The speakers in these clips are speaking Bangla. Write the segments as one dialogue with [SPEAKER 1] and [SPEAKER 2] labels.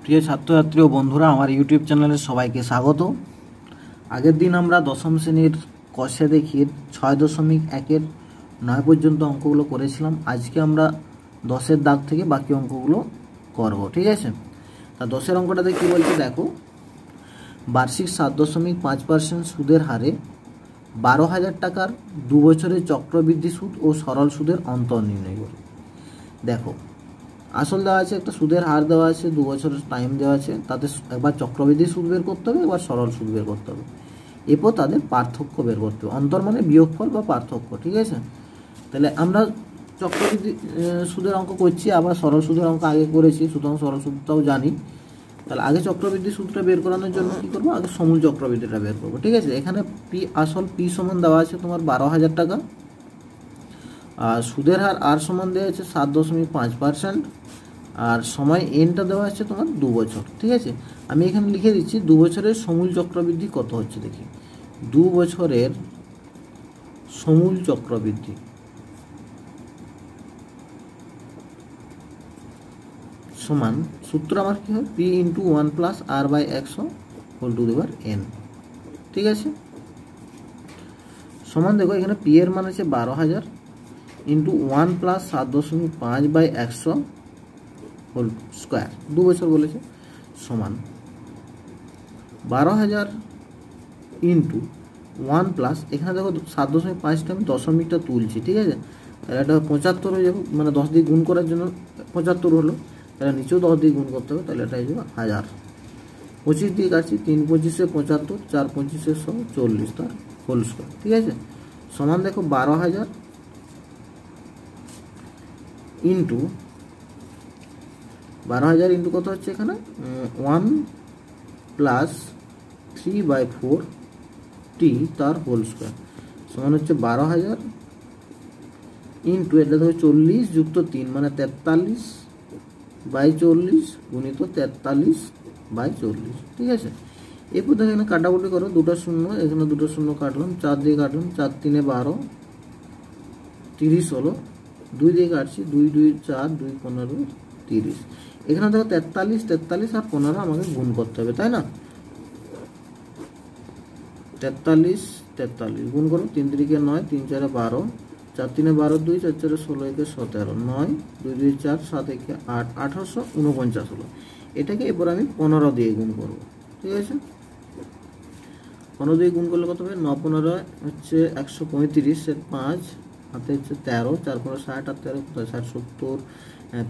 [SPEAKER 1] প্রিয় ছাত্রছাত্রী ও বন্ধুরা, আমার ইউটিউব চ্যানেলে সবাইকে স্বাগত। আগের দিন আমরা দশম শ্রেণীর কষে দেখিয়ে 6.1-9 পর্যন্ত অঙ্কগুলো করেছিলাম। আজকে আমরা 10-এর দাগ থেকে বাকি অঙ্কগুলো করব, ঠিক আছে? তা 10-এর অঙ্কটাতে কী বলছে দেখো, বার্ষিক 7.5% সুদের হারে 12,000 টাকার 2 বছরের চক্রবৃদ্ধি সুদ ও সরল সুদের অন্তর নির্ণয় করে। দেখো, আসল দেওয়া আছে, একটা সুদের হার দেওয়া আছে, 2 বছরের টাইম দেওয়া আছে, তাতে একবার চক্রবৃদ্ধি সুদ বের করতে হবে, একবার সরল সুদ বের করতে হবে, এরপর তাদের পার্থক্য বের করতে হবে। অন্তর মানে বিয়োগফল বা পার্থক্য, ঠিক আছে? তাহলে আমরা চক্রবৃদ্ধি সুদের অঙ্ক করছি, আবার সরল সুদের অঙ্ক আগে করেছি, সুতরাং সরল সুদটাও জানি। তাহলে আগে চক্রবৃদ্ধি সুদটা বের করানোর জন্য কী করবো, আগে সমূল চক্রবৃদ্ধিটা বের করবো, ঠিক আছে? এখানে আসল পি সমান দেওয়া আছে তোমার 12,000 টাকা, আর সুদের হার আর সমান দেওয়া আছে 7.5%, আর সময় এনটা দেওয়া আছে তোমার 2 বছর, ঠিক আছে? আমি এখানে লিখে দিচ্ছি 2 বছরের সমূল চক্রবৃদ্ধি কত হচ্ছে দেখি। 2 বছরের সমূল চক্রবৃদ্ধি সমান, সূত্র আমার কী হয়, P into 1 plus R by 100 whole to the power N, ঠিক আছে? সমান দেখো, এখানে পি এর মান আছে 12,000 ইন্টু 1 প্লাস 7.5/100 হোল স্কোয়ার, 2 বছর বলেছে, সমান 12,000 ইন্টু 1 প্লাস, এখানে দেখো 7.5টা আমি দশমিকটা তুলছি, ঠিক আছে? তাহলে এটা 75 হয়ে যাবে, মানে 10 দিয়ে গুণ করার জন্য 75 হলো, তাহলে নিচেও 10 দিয়ে গুণ করতে হবে, তাহলে এটা হয়ে যাবে 1000। 25 দিয়ে কাটছি, 3 25-এ 75, 4 25-এ 140 তার হোল স্কোয়ার, ঠিক আছে? সমান দেখো 12,000 ইন্টু 12,000 ইন্টু কত হচ্ছে এখানে 1 প্লাস 3/4 তার হোল স্কোয়ার, সমান হচ্ছে 12,000 ইন্টু, এটা দেখো 40 যুক্ত 3 মানে 43/40 গুণিত 43/40, ঠিক আছে? এরপর দেখো এখানে কাটাকুটি করো, দুটো শূন্য, এখানে দুটো শূন্য কাটলাম, 4 দিয়ে কাটলাম, 4 3-এ 12, 30 হলো, 2 দিয়ে কাটছি, 2 2 4, 2 15, 30। এখানে দেখো 43 আর 15 আমাকে গুণ করতে হবে, তাই না? 43 গুণ করো, 3 3-এ 9, 3 4-এ 12, 4 3-এ 12, 2 4 4-এ 16, 1-এ 17, 9 2 2 4, 7 1-এ 8, 1849 হলো। এটাকে এরপর আমি 15 দিয়ে গুণ করব, ঠিক আছে? 15 দিয়ে গুণ করলে কত হবে, 9 15 হচ্ছে 135, এর 5 হাতে হচ্ছে 13, 4 15 60, আর 13 কোথায় 60 70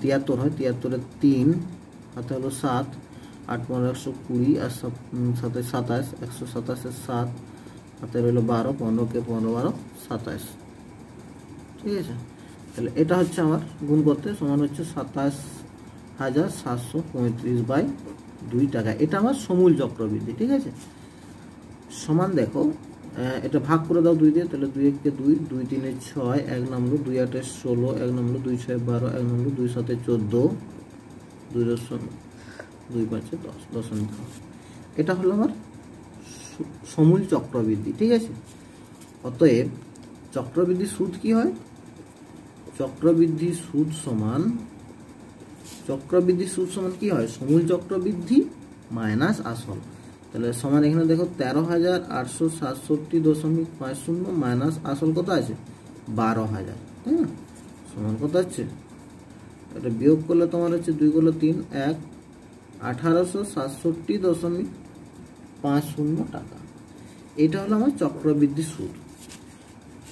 [SPEAKER 1] 73 হয়, 73-এর 3 হাতে হলো 7, 8 15 120, আর 7 27, 127-এর 7 হাতে রইলো 12, 15-কে 15 12 27, ঠিক আছে? তাহলে এটা হচ্ছে আমার গুণ করতে সমান হচ্ছে 27,735/2 টাকা। এটা আমার সমূল চক্রবৃদ্ধি, ঠিক আছে? সমান দেখো, এটা ভাগ করে দাও 2 দিয়ে, তাহলে 2 1-কে 2, 2 3-এ 6, 1 নামলো, 2 8-এ 16, 1 নামলো, 2 6-এ 12, 1 নামলো, 2 7-এ 14, 2 2 5-এ 10, 10। এটা হলো আমার সমূল চক্রবৃদ্ধি, ঠিক আছে? অতএব চক্রবৃদ্ধি সুদ কি হয়, চক্রবৃদ্ধি সুদ সমান কি হয়, সমূল চক্রবৃদ্ধি মাইনাস আসল। তাহলে সমান এখানে দেখো 13,867.50 মাইনাস আসল কত আছে 12,000, তাই না? সমান কত আছে, এটা বিয়োগ করলে তোমার হচ্ছে 2 গুলো 3, 1 1867.50 টাকা। এটা হলো আমার চক্রবৃদ্ধি সুদ,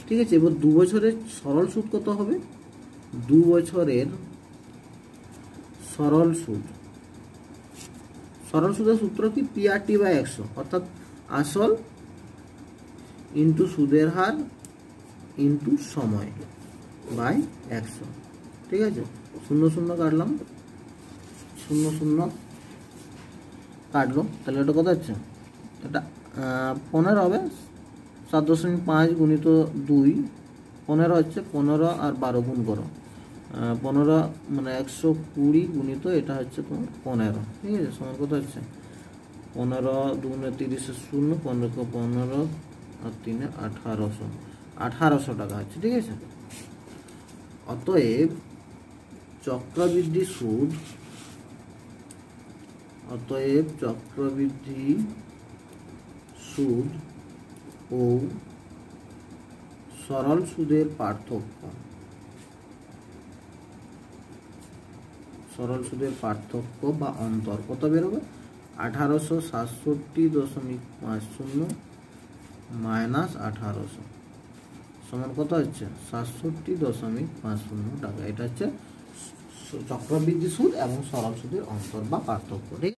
[SPEAKER 1] ঠিক আছে? এবার 2 বছরের সরল সুদ কত হবে, 2 বছরের সরল সুদের সূত্র কি, PRT/100, অর্থাৎ আসল ইন্টু সুদের হার ইন্টু সময় বাই 100, ঠিক আছে? 0 0 কাটলাম, 0 0 কাটলো, তাহলে এটা কত হচ্ছে, এটা 15 হবে, 7.5 গুণিত 2 15 হচ্ছে, 15 আর 12 গুণ করো, 15 মানে 120 গুণিত এটা হচ্ছে তোমার 15, ঠিক আছে? সমান কত হচ্ছে 15 2 30-এ 0, 15-কে 15 আর 3-এ 1800 টাকা হচ্ছে, ঠিক আছে? অতএব চক্রবৃদ্ধি সুদ অতএব চক্রবৃদ্ধি সুদ ও সরল সুদের পার্থক্য, সরল সুদের পার্থক্য বা অন্তর কত বেরোবে? 1867.50 মাইনাস 1800 সমান কত হচ্ছে? 67.50 টাকা। এটা হচ্ছে চক্রবৃদ্ধি সুদ এবং সরল সুদের অন্তর বা পার্থক্য। ঠিক,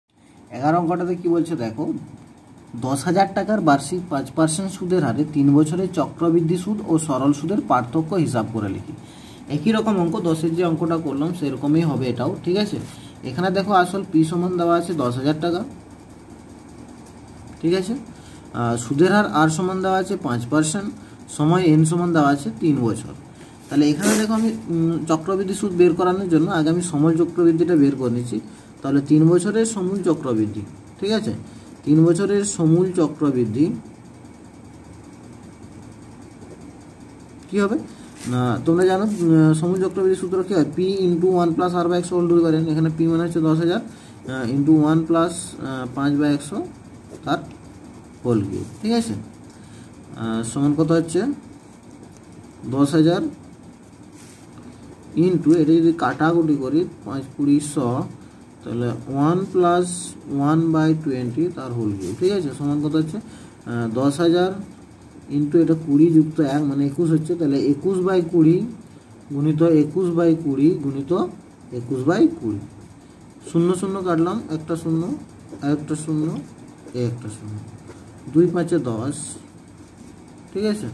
[SPEAKER 1] 11 অঙ্কটাতে কি বলছে দেখো, 10,000 টাকার বার্ষিক 5% সুদের হারে 3 বছরের চক্রবৃদ্ধি সুদ ও সরল সুদের পার্থক্য হিসাব করে লিখি। একই রকম অঙ্ক 10-এর যে অঙ্কটা করলাম সেরকমই হবে এটাও। ঠিক আছে, এখানে দেখো আসল পি সমান দেওয়া আছে 10,000 টাকা। ঠিক আছে, সুদের হার আর সমান দেওয়া আছে 5%, সময় এন সমান দেওয়া আছে 3 বছর। তাহলে এখানে দেখো আমি চক্রবৃদ্ধি সুদ বের করানোর জন্য আগে আমি সমূল চক্রবৃদ্ধিটা বের করে নিচ্ছি। তাহলে 3 বছরের সমূল চক্রবৃদ্ধি, ঠিক আছে, 3 বছরের সমূল চক্রবৃদ্ধি কি হবে না, তোমরা জানো সমূল চক্রবৃদ্ধি সূত্র কি হয়? P into 1 plus R by 100 whole to the power n। এখানে পি মানে হচ্ছে 10,000 ইন্টু 1 প্লাস 5/100 তার হোল কিউব। ঠিক আছে, সমান কত হচ্ছে? 10,000 ইন্টু, এটা যদি কাটাকুটি করি 5-20-100, তাহলে 1 প্লাস 1/20 তার হোল কিউব। ঠিক আছে, সমান কত হচ্ছে? 10,000 ইন্টু এটা 20 যুক্ত 1 মানে 21 হচ্ছে। তাহলে 21/20 গুণিত 21/20 গুণিত 21/20। 0 0 কাটলাম, একটা 0 আরেকটা 0 একটা 0, 2 5 10। ঠিক আছে,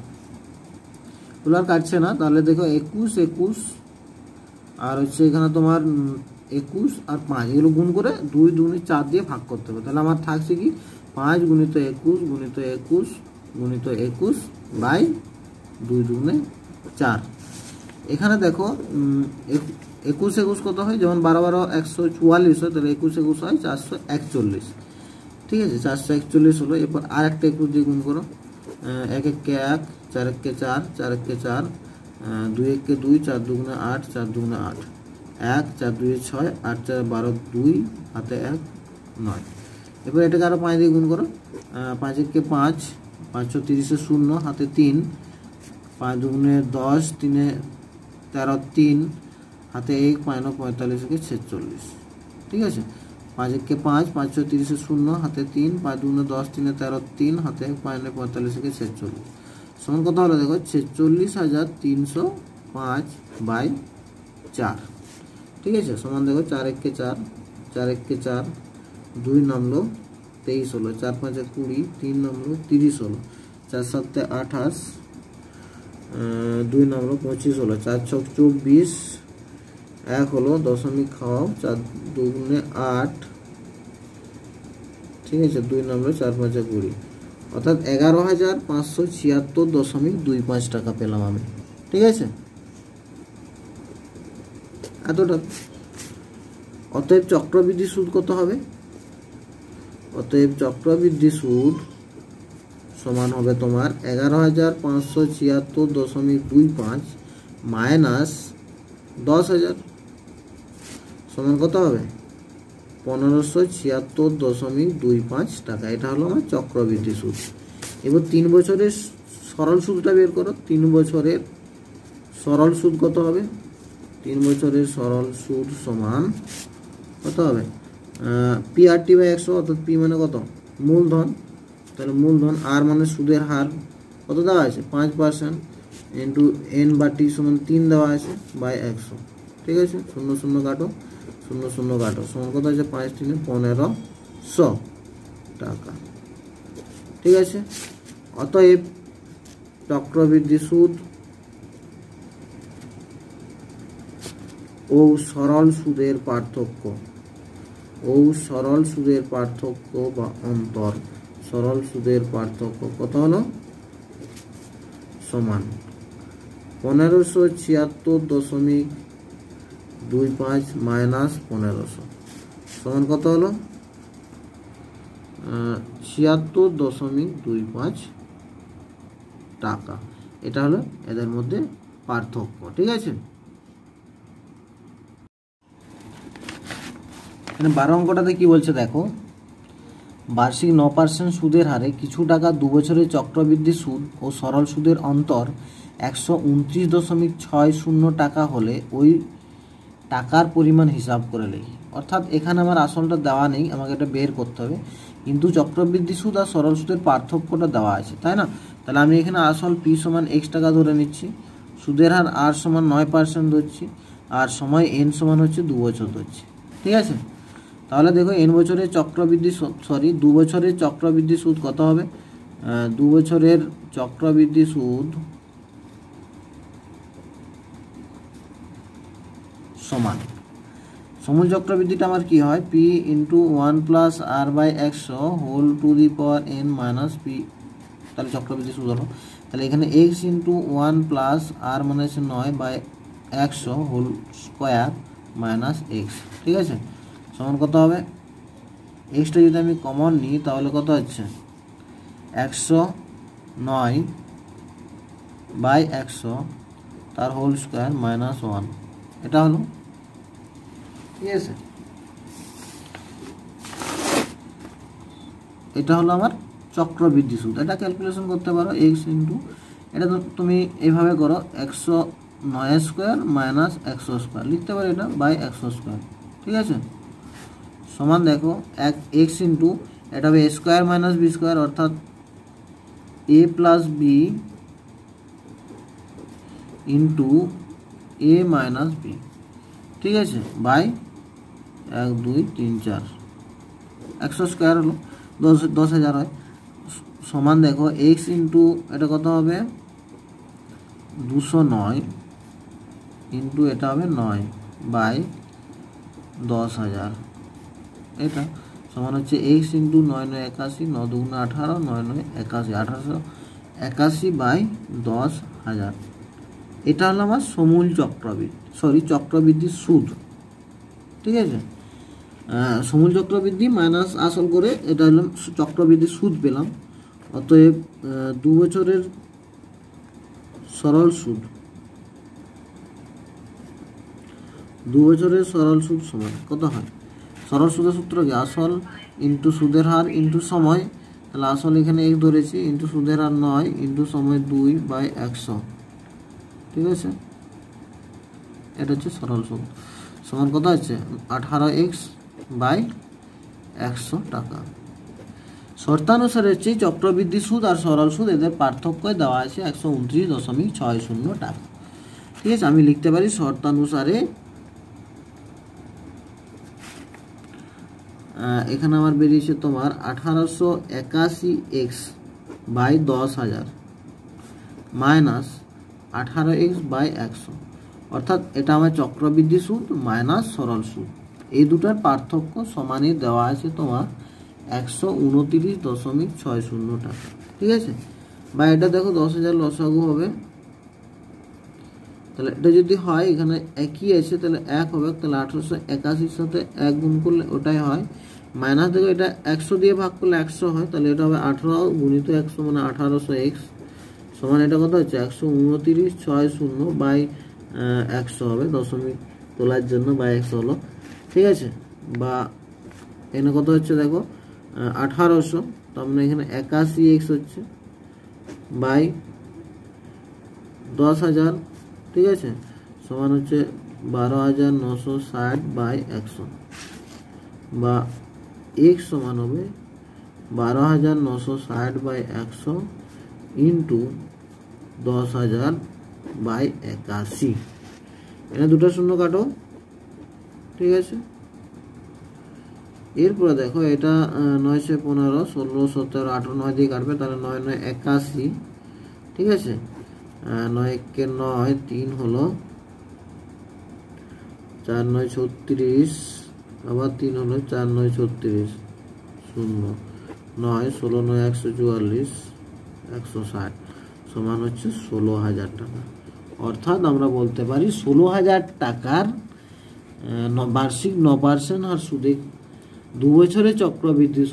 [SPEAKER 1] ওগুলো আর কাটছে না। তাহলে দেখো 21 21 আর হচ্ছে এখানে তোমার 21 আর 5, এগুলো গুণ করে 2 2 4 দিয়ে ভাগ করতে হবে। তাহলে আমার থাকছে কি 5 গুণিত 21 গুণিত 21 গুণিত 21 বাই 2 2 4। এখানে দেখো 21 21 কত হয়? যেমন 12 12 144 হয়, তাহলে 21 21 হয় 441। ঠিক আছে, 441 হলো। এরপর আর একটা 21 দিয়ে গুণ করো, 1 1 কে 1, 4 1 কে 4, 4 1 কে 4, 2 1 কে 2, 4 2 8, 4 2 8, 1 4 2 6, 8 4 12, 2 হাতে 1 9। এরপর এটাকে আরও 5 দিয়ে গুণ করো, 5 1 কে 5, 5 30 0 হাতে 3, 5 2 10, 3 13 3 হাতে 1, 5 9 45 কে 46। ঠিক আছে, 5 1 কে 5, 5 30 0 হাতে 3, 5 2 10, 3 13 3 হাতে 1, 5 9 45 কে 46। সমান কত হলো দেখো? 46,305/4। ঠিক আছে, সমান দেখো 4 1 কে 4, 4 1 কে 4, 2 নামলো 23 হলো, 4 5 20, 3 নামলো 30 হলো, 4 7 28, 2 নামলো 25 হলো, 4 6 24, 1 হলো, দশমিক খাওয়াও, 4 2 8। ঠিক আছে, 2 নামলো 4 5 20, অর্থাৎ 11,576.25 টাকা পেলাম আমি। ঠিক আছে, এতটা। অতএব চক্রবৃদ্ধি সুদ কত হবে? অতএব চক্রবৃদ্ধি সুদ সমান হবে তোমার 11,576.25 মাইনাস 10,000 সমান কত হবে? 1,576.25 টাকা। এটা হলো আমার চক্রবৃদ্ধি সুদ। এবার 3 বছরের সরল সুদটা বের করো। 3 বছরের সরল সুদ কত হবে? 3 বছরের সরল সুদ সমান কত হবে? P/100, অর্থাৎ পি মানে কত? মূলধন। তাহলে মূলধন, আর মানে সুদের হার কত দেওয়া আছে? 5% ইন্টু n/t সমান 3 দেওয়া আছে বাই 100। ঠিক আছে, 0 0 কাটো, 0 0 কাটো, সমান কত আছে? 5 3 1500 টাকা। ঠিক আছে, অতএব চক্রবৃদ্ধি সুদ ও সরল সুদের পার্থক্য, ও সরল সুদের পার্থক্য বা অন্তর, সরল সুদের পার্থক্য কত হলো? সমান 1576.25 মাইনাস 1500 সমান কত হলো? 76.25 টাকা। এটা হলো এদের মধ্যে পার্থক্য। ঠিক আছে। এখানে 12 অঙ্কটাতে কি বলছে দেখো, বার্ষিক 9% সুদের হারে কিছু টাকা 2 বছরের চক্রবৃদ্ধি সুদ ও সরল সুদের অন্তর 129.60 টাকা হলে ওই টাকার পরিমাণ হিসাব করে লিখি। অর্থাৎ এখানে আমার আসলটা দেওয়া নেই, আমাকে এটা বের করতে হবে, কিন্তু চক্রবৃদ্ধি সুদ আর সরল সুদের পার্থক্যটা দেওয়া আছে, তাই না? তাহলে আমি এখানে আসল পি সমান এক্স টাকা ধরে নিচ্ছি, সুদের হার আর সমান 9% ধরছি, আর সময় এন সমান হচ্ছে 2 বছর ধরছি। ঠিক আছে, তাহলে দেখো এন বছরের চক্রবৃদ্ধি 2 বছরের চক্রবৃদ্ধি সুদ কত হবে? 2 বছরের চক্রবৃদ্ধি সুদ সমান সমূল চক্রবৃদ্ধিটা আমার কি হয়, P into 1 plus R by 100 whole to the power N minus P, তাহলে চক্রবৃদ্ধি সুদ হলো। তাহলে এখানে এক্স ইন্টু 1 প্লাস আর মানে হচ্ছে 9 by 100 whole square minus X. ঠিক আছে, সমান কত হবে? এক্সটা যদি আমি কমন নিই তাহলে কত হচ্ছে, 109 বাই 100 তার হোল স্কোয়ার মাইনাস 1, এটা হলো। ঠিক আছে, এটা হলো আমার চক্রবৃদ্ধি সুদ। এটা ক্যালকুলেশন করতে পারো, এক্স ইন্টু, এটা তো তুমি এইভাবে করো, 109 স্কোয়ার মাইনাস 100 স্কোয়ার লিখতে পারো, এটা বাই 100 স্কোয়ার। ঠিক আছে, সমান দেখো এক্স ইন্টু, এটা হবে এ স্কোয়ার মাইনাস বি স্কোয়ার, অর্থাৎ এ প্লাস বি ইন্টু এ মাইনাস বি। ঠিক আছে, বাই 1 2 3 4, 100 স্কোয়ার হলো 10,000 হয়, সমান দেখো এক্স ইন্টু এটা কত হবে 209 ইন্টু এটা হবে 9 বাই 10,000, এটা সমান হচ্ছে এক্স ইন্টু 9 9 81, 9 2 18, 9 9 81, 1881 বাই 10,000। এটা হলো আমার সমূল চক্রবৃদ্ধি সুদ। ঠিক আছে, সমূল চক্রবৃদ্ধি মাইনাস আসল করে এটা হলো চক্রবৃদ্ধি সুদ পেলাম। অতএব 2 বছরের সরল সুদ, 2 বছরের সরল সুদ সমান কত হয়? সরল সুদের সূত্র কি, আসল ইন্টু সুদের হার ইন্টু সময়, তাহলে আসল এখানে 1 ধরেছি, ইন্টু সুদের হার 9 ইন্টু সময় 2 বাই 100। ঠিক আছে, এটা হচ্ছে সরল সুদ, সমান কত হচ্ছে 18x বাই 100 টাকা। শর্তানুসারে হচ্ছে চক্রবৃদ্ধি সুদ আর সরল সুদ, এদের পার্থক্য দেওয়া আছে 129.60 টাকা। ঠিক আছে, আমি লিখতে পারি শর্তানুসারে, এখানে আমার বেরিয়েছে তোমার 1881x by 10,000 minus 18x by 100, অর্থাৎ এটা আমার চক্রবৃদ্ধি সুদ মাইনাস সরল সুদ, এই দুটার পার্থক্য সমানই দেওয়া আছে তোমার 129.60 টাকা। ঠিক আছে, বা এটা দেখো 10,000 লসাগু হবে, তাহলে এটা যদি হয় এখানে একই আছে তাহলে 1 হবে, তাহলে 1881 সাথে 1 গুণ করলে ওটাই হয়, মাইনাস দেখো এটা 100 দিয়ে ভাগ করলে 100 হয়, তাহলে এটা হবে 18 গুণিত 100 মানে 1800x সমান এটা কত হচ্ছে 129.60 বাই 100 হবে, দশমিক তোলার জন্য বাই 100 হলো। ঠিক আছে, বা এখানে কত হচ্ছে দেখো 1800, তার মানে এখানে 81x হচ্ছে বাই 10,000। ঠিক আছে, সমান হচ্ছে 12,960 বাই 100, বা x সমান হবে 12,960 বাই 100 ইন্টু 10,000 বাই 81, এটা দুটো শূন্য কাটো। ঠিক আছে, এরপরে দেখো এটা 9 × 15, 16 17 18 9 দিয়ে কাটবে, তাহলে 9 9 81। ঠিক আছে, 9 × 9 3 হলো, 4 9 36, আবার 3 হলো, 4 9 36 0 9 16 9 144 160 সমান হচ্ছে 16,000 টাকা। অর্থাৎ আমরা বলতে পারি 16,000 টাকার বার্ষিক 9% হার সুদে 2 বছরের চক্রবৃদ্ধি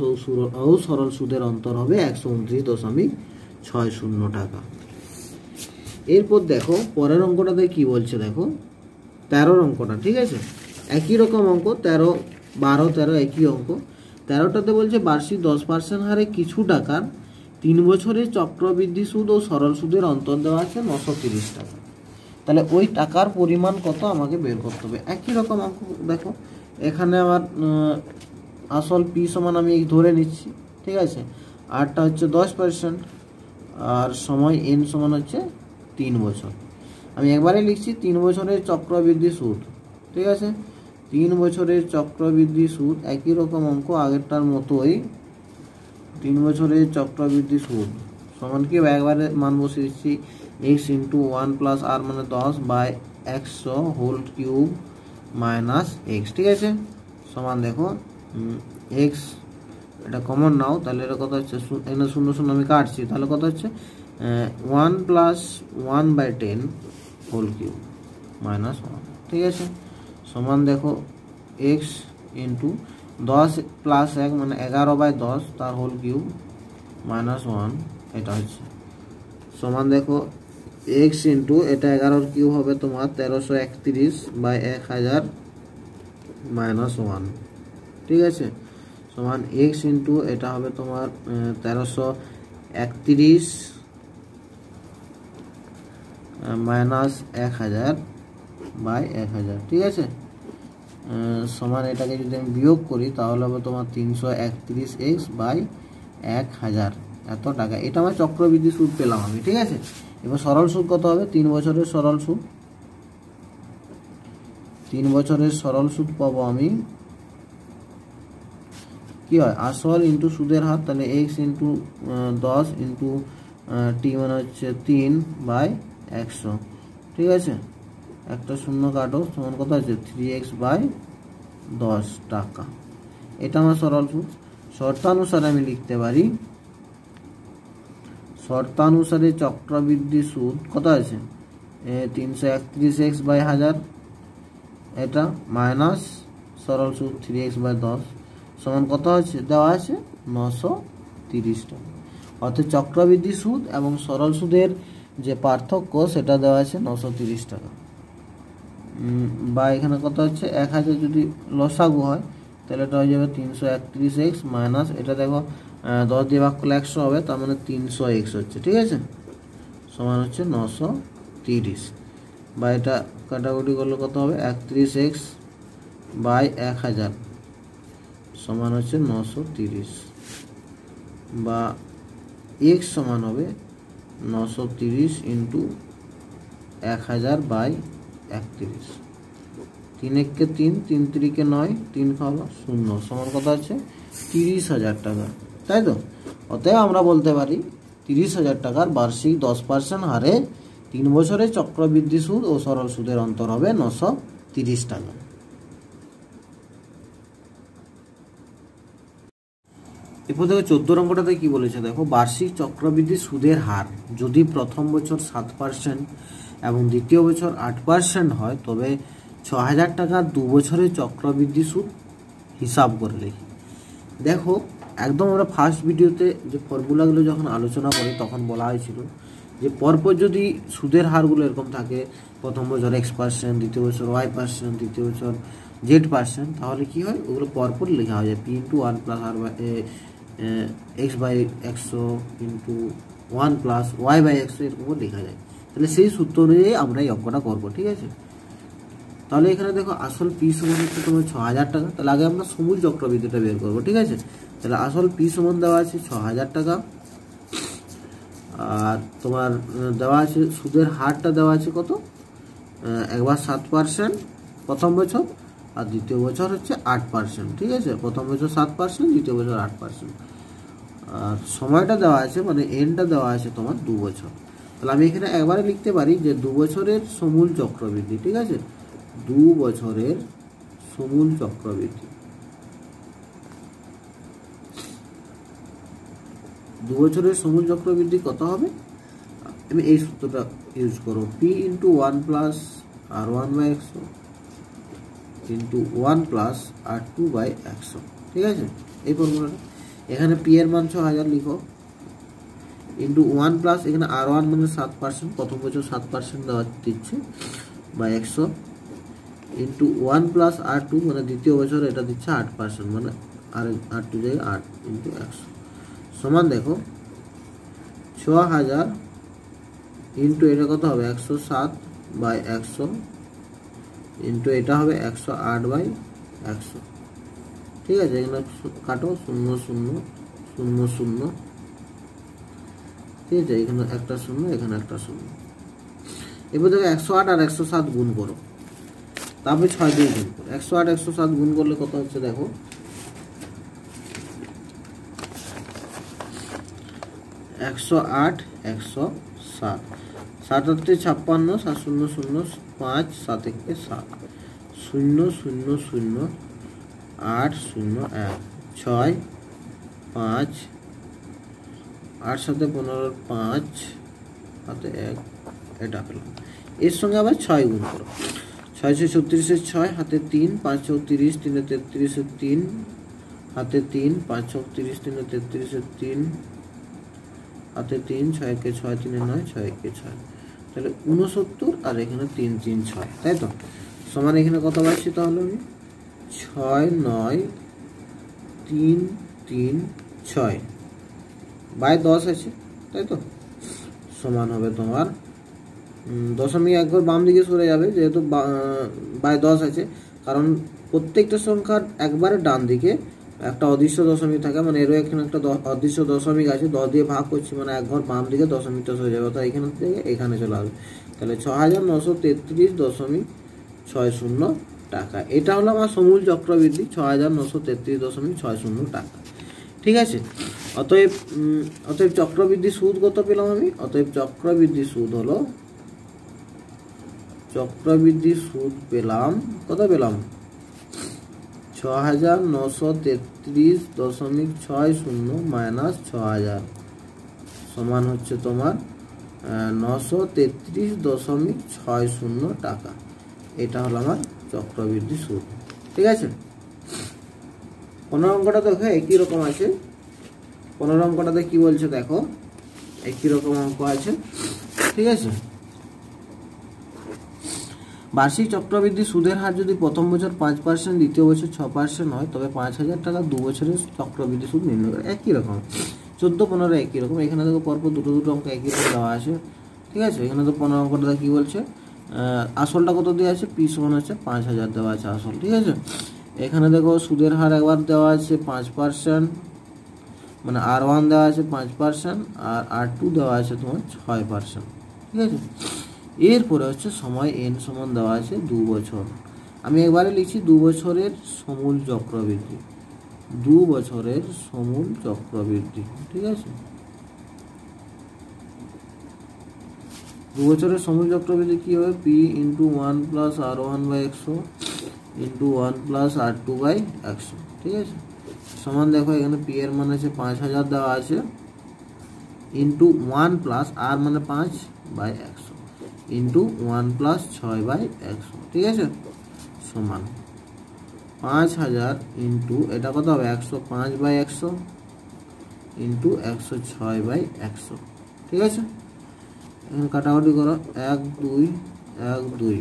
[SPEAKER 1] ও সরল সুদের অন্তর হবে 129.60 টাকা। এরপর দেখো পরের অঙ্কটাতে কি বলছে, দেখো 13 অঙ্কটা। ঠিক আছে, একই রকম অঙ্ক, 12, 13 একই অঙ্ক। 13টাতে বলছে বার্ষিক 10% হারে কিছু টাকার 3 বছরের চক্রবৃদ্ধি সুদ ও সরল সুদের অন্তর দেওয়া আছে 930 টাকা। তাহলে ওই টাকার পরিমাণ কত আমাকে বের করতে হবে। একই রকম অঙ্ক দেখো, এখানে আমার আসল পি সমান আমি ধরে নিচ্ছি, ঠিক আছে, আরটা হচ্ছে 10% আর সময় এন সমান হচ্ছে 3 বছর। আমি একবারে লিখছি 3 বছরের চক্রবৃদ্ধি সুদ, ঠিক আছে, 3 বছরের চক্রবৃদ্ধি সুদ একই রকম অঙ্ক আগেরটার মতোই। 3 বছরের চক্রবৃদ্ধি সুদ সমান কি একবারে মান বসিয়ে দিচ্ছি এক্স ইন্টু 1 প্লাস আর মানে 10 by 100 whole cube minus X, ঠিক আছে, সমান দেখো এক্স, এটা কমন নাও, তাহলে এটা কত হচ্ছে, এখানে 0 0 আমি কাটছি, তাহলে কত হচ্ছে 1 plus 1 by 10 whole cube minus 1, ঠিক আছে, সমান দেখো এক্স ইন্টু 10 প্লাস 1 মানে 11 বাই 10 তার হোল কিউব মাইনাস 1, এটা হচ্ছে সমান দেখো এক্স ইন্টু এটা 11 কিউব হবে তোমার 1331 বাই 1000 মাইনাস 1, ঠিক আছে, সমান এক্স ইন্টু এটা হবে তোমার 1331 মাইনাস 1000 বাই 1000, ঠিক আছে, সমান এটাকে যদি আমি বিয়োগ করি তাহলে হবে তোমার 331x বাই 1000 এত টাকা। এটা আমার চক্রবৃদ্ধি সুদ পেলাম আমি, ঠিক আছে। এবার সরল সুদ কত হবে, 3 বছরের সরল সুদ, 3 বছরের সরল সুদ পাবো আমি কি হয় আসল ইন্টু সুদের হার, তাহলে এক্স ইন্টু 10 ইন্টু টি মানে হচ্ছে 3 বাই 100, ঠিক আছে, একটা শূন্য কাটো, সমান কত আছে 3x বাই 10 টাকা। এটা আমার সরল সুদ। শর্তানুসারে আমি লিখতে পারি, শর্তানুসারে চক্রবৃদ্ধি সুদ কত আছে 331x বাই 1000, এটা মাইনাস সরল সুদ 3x বাই 10 সমান কত আছে দেওয়া আছে 930 টাকা। অর্থাৎ চক্রবৃদ্ধি সুদ এবং সরল সুদের যে পার্থক্য সেটা দেওয়া আছে 930 টাকা। বা এখানে কত হচ্ছে 1000 যদি লসাগু হয় তাহলে এটা হয়ে যাবে 331x মাইনাস এটা দেখো 10 দিয়ে ভাগ করলে 100 হবে, তার মানে 300x হচ্ছে, ঠিক আছে, সমান হচ্ছে 930, বা এটা কাটাকুটি করলে কত হবে 31x বাই 1000 সমান হচ্ছে 930, বা x সমান হবে 930 ইন্টু 1000 বাই 31, 3 1 3 3 3 9 3 খাওয়া 0 সমান কত আছে 30,000 টাকা, তাই তো। অতএব আমরা বলতে পারি 30,000 টাকার বার্ষিক 10% হারে 3 বছরের চক্রবৃদ্ধি সুদ ও সরল সুদের অন্তর হবে 930 টাকা। এরপর দেখো 14 অঙ্কটাতে কি বলেছে দেখো, বার্ষিক চক্রবৃদ্ধি সুদের হার যদি প্রথম বছর 7% এবং দ্বিতীয় বছর 8% হয় তবে 6,000 টাকা 2 বছরের চক্রবৃদ্ধি সুদ হিসাব করে লিখি। দেখো একদম আমরা ফার্স্ট ভিডিওতে যে ফর্মুলাগুলো যখন আলোচনা করি তখন বলা হয়েছিল যে পরপর যদি সুদের হারগুলো এরকম থাকে, প্রথম বছর x%, দ্বিতীয় বছর y%, তৃতীয় বছর z%, তাহলে কি হয় ওগুলো পরপর লেখা হয়ে যায় p into 1 plus R x by 100 into 1 plus y by 100 এরকম লেখা যায়। তাহলে সেই সূত্র অনুযায়ী আমরা এই অঙ্কটা করবো, ঠিক আছে। তাহলে এখানে দেখো আসল পি সমান হচ্ছে তোমার 6,000 টাকা, তাহলে আগে আমরা সমূল চক্রবৃদ্ধিটা বের করবো, ঠিক আছে। তাহলে আসল পি সমান দেওয়া আছে 6,000 টাকা, আর তোমার দেওয়া আছে সুদের হারটা দেওয়া আছে কত, একবার 7% প্রথম বছর আর দ্বিতীয় বছর হচ্ছে 8%, ঠিক আছে, প্রথম বছর 7%, দ্বিতীয় বছর 8%, আর সময়টা দেওয়া আছে মানে এনটা দেওয়া আছে তোমার 2 বছর। তাহলে আমি এখানে একবারে লিখতে পারি যে 2 বছরের সমূল চক্রবৃদ্ধি, ঠিক আছে, 2 বছরের সমূল চক্রবৃদ্ধি, 2 বছরের সমূল চক্রবৃদ্ধি কত হবে, আমি এই সূত্রটা ইউজ করব, P into 1 plus R 1 by 100 into 1 plus R 2 by 100, ঠিক আছে, এই ফর্মুলাটা। এখানে পি এর মান 6,000 লিখো ইন্টু 1 প্লাস এখানে আর 1 মানে 7%, প্রথম বছর 7% দেওয়া দিচ্ছে, বাই 100 ইন্টু 1+R2 মানে দ্বিতীয় বছর এটা দিচ্ছে 8%, মানে R2 জায়গায় 8 ইন্টু 100 সমান দেখো 6000 ইন্টু এটা কত হবে 107/100 ইন্টু এটা হবে 108/100। ঠিক আছে, এখানে কাটো 0 0 0 0, ঠিক আছে, এখানে একটা 0 এখানে একটা 0। এবার দেখো 108 আর 107 গুণ করো, তারপরে 6 দিয়ে গুণ করো। 108 107 গুণ করলে কত হচ্ছে দেখো 108 107, 7 8 56, 7 0 0 5, 7 1 7, 0 0 0 8 0 1 6 5, 8 7 15 5 হাতে 1, এটা পেলাম। এর সঙ্গে আবার 6 গুণ করো, 6 6 36 6 হাতে 3, 5 6 30 3 33 3 হাতে 3, 5 6 30 3 33 3 হাতে 3, 6 1 6 3 9 6 1 6, তাহলে 69 আর এখানে 3 3 6, তাই তো সমান এখানে কত পাচ্ছি তাহলে আমি 6 9 3 3 6 বাই 10 আছে, তাই তো সমান হবে তোমার দশমিক একবার বাম দিকে সরে যাবে যেহেতু বাই 10 আছে, কারণ প্রত্যেকটা সংখ্যার একবারে ডান দিকে একটা অদৃশ্য দশমিক থাকে, মানে এরও এখানে একটা অদৃশ্য দশমিক আছে, 10 দিয়ে ভাগ করছি মানে এক ঘর বাম দিকে দশমিকটা সরে যাবে, অর্থাৎ এখান থেকে এখানে চলে আসবে, তাহলে 6933.60 টাকা। এটা হলো আমার সমূল চক্রবৃদ্ধি 6933.60 টাকা। ঠিক আছে, অতএব চক্রবৃদ্ধি সুদ কত পেলাম আমি? অতএব চক্রবৃদ্ধি সুদ হলো পেলাম কত পেলাম 6933.60 মাইনাস 6000 সমান হচ্ছে তোমার 933.60 টাকা। এটা হলো আমার চক্রবৃদ্ধি সুদ। ঠিক আছে, 15 অঙ্কটা দেখো একই রকম আছে। 15 অঙ্কটাতে কি বলছে দেখো, একই রকম অঙ্ক আছে। ঠিক আছে, বার্ষিক চক্রবৃদ্ধি সুদের হার যদি প্রথম বছর 5%, দ্বিতীয় বছর 6% হয়, তবে 5000 টাকা 2 বছরের চক্রবৃদ্ধি সুদ নির্ণয় করে। একই রকম 14 15 একই রকম। এখানে দেখো পরপর দুটো অঙ্ক একই রকম দেওয়া আছে। ঠিক আছে, এখানে তো 15 অঙ্কটা কি বলছে, আসলটা কত দেওয়া আছে, পি সমান হচ্ছে 5000 দেওয়া আছে আসল। ঠিক আছে, এখানে দেখো সুদের হার একবার দেওয়া আছে 5%, মানে R1 দেওয়া আছে 5% আর R2 দেওয়া আছে তোমার 6%। ঠিক আছে, এরপরে হচ্ছে সময় n সমান দেওয়া আছে 2 বছর। আমি একবারে লিখছি 2 বছরের সমূল চক্রবৃদ্ধি, 2 বছরের সমূল চক্রবৃদ্ধি। ঠিক আছে, 2 বছরের সমূল চক্রবৃদ্ধি কি হবে, p into 1 plus R1/100 into 1 plus R2/100। ঠিক আছে, সমান দেখো এখানে p এর মান আছে 5000 দেওয়া আছে, ইন্টু 1 প্লাস r মানে 5/100 ইন্টু 1 প্লাস 6/100। ঠিক আছে, সমান 5000 ইন্টু এটা কত হবে 105/100 ইন্টু 106/100। ঠিক আছে, এখন কাটাকাটি করো 1 2 1 2।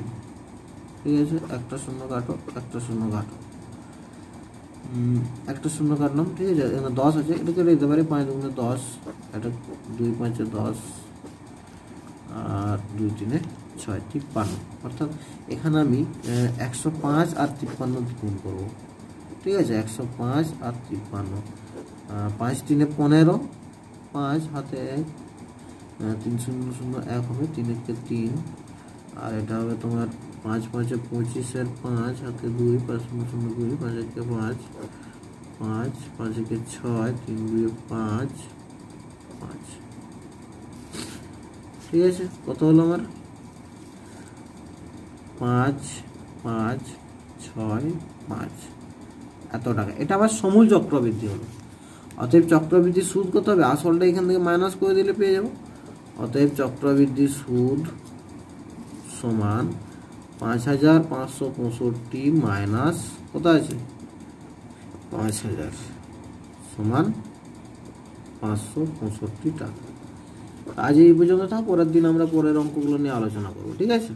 [SPEAKER 1] ঠিক আছে, একটা শূন্য কাটো, একটা শূন্য কাটো, একটা শূন্য কাটলাম। ঠিক আছে, এখানে 10 আছে, এটা চলে যেতে পারে 5 2 10, এটা 2 5 10 আর 2 3 6 53, অর্থাৎ এখানে আমি 105 আর 53 গুণ করবো। ঠিক আছে, 105 আর 53, 5 3 15, 5 হাতে 1, 3 0 0 1 হবে, 3 1 3, আর এটা হবে তোমার 5 5 25 এর 5 হাতে 2, 5 0 0 2, 5 1 5 5 5 1 6, 3 2 5 5। ঠিক আছে, কত হলো আমার 5 5 6 5 এত টাকা। এটা আবার সমূল চক্রবৃদ্ধি হলো। অতএব চক্রবৃদ্ধি সুদ কত হবে, আসলটা এখান থেকে মাইনাস করে দিলে পেয়ে যাবো। অতএব চক্রবৃদ্ধি সুদ সমান 5565 মাইনাস কত আছে 5000 সমান 565 টাকা। আজ এই পর্যন্ত থাক, পরের দিন আমরা পরের অঙ্কগুলো নিয়ে আলোচনা করবো। ঠিক আছে।